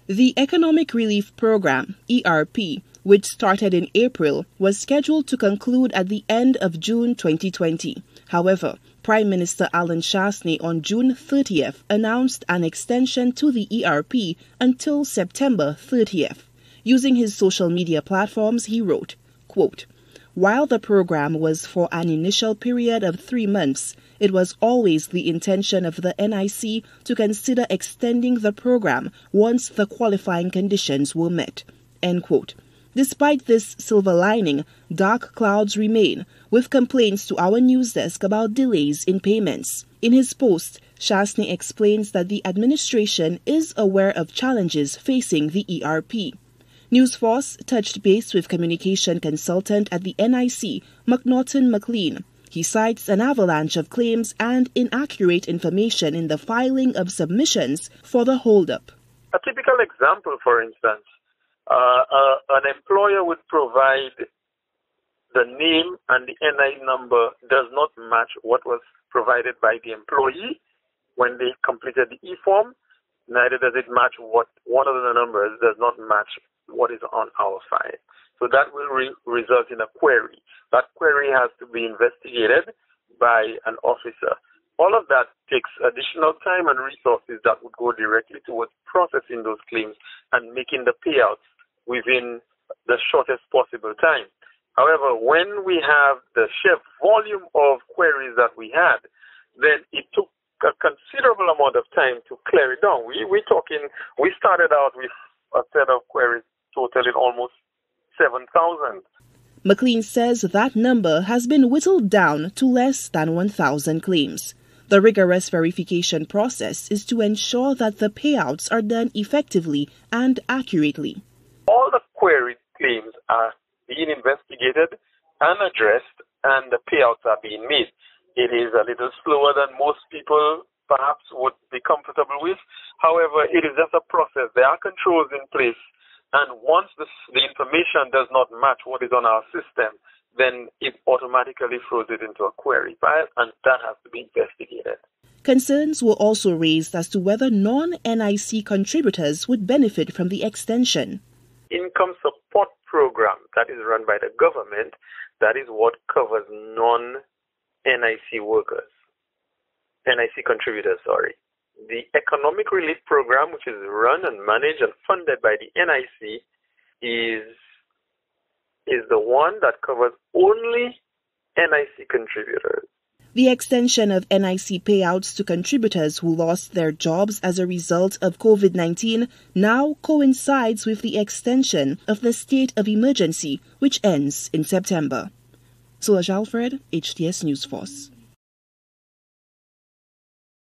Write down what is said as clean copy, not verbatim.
The Economic Relief Program, ERP, which started in April, was scheduled to conclude at the end of June 2020. However, Prime Minister Alan Shastney on June 30th announced an extension to the ERP until September 30th. Using his social media platforms, he wrote, quote, "While the program was for an initial period of 3 months, it was always the intention of the NIC to consider extending the program once the qualifying conditions were met." End quote. Despite this silver lining, dark clouds remain, with complaints to our news desk about delays in payments. In his post, Shastney explains that the administration is aware of challenges facing the ERP. Newsforce touched base with communication consultant at the NIC, McNaughton McLean. He cites an avalanche of claims and inaccurate information in the filing of submissions for the holdup. A typical example, for instance, an employer would provide the name and the NI number does not match what was provided by the employee when they completed the e-form. Neither does it match what one of the numbers does not match what is on our file. So that will result in a query. That query has to be investigated by an officer. All of that takes additional time and resources that would go directly towards processing those claims and making the payouts within the shortest possible time. However, when we have the sheer volume of queries that we had, then it took a considerable amount of time to clear it down. We started out with a set of queries totaling almost 7,000. McLean says that number has been whittled down to less than 1,000 claims. The rigorous verification process is to ensure that the payouts are done effectively and accurately. All the queried claims are being investigated and addressed, and the payouts are being made. It is a little slower than most people perhaps would be comfortable with. However, it is just a process. There are controls in place, and once the information does not match what is on our system, then it automatically throws it into a query file, and that has to be investigated. Concerns were also raised as to whether non-NIC contributors would benefit from the extension. Income support program that is run by the government, that is what covers non-NIC workers, NIC contributors, sorry. The economic relief program, which is run and managed and funded by the NIC, is the one that covers only NIC contributors. The extension of NIC payouts to contributors who lost their jobs as a result of COVID-19 now coincides with the extension of the state of emergency, which ends in September. Solange Alfred, HTS Newsforce.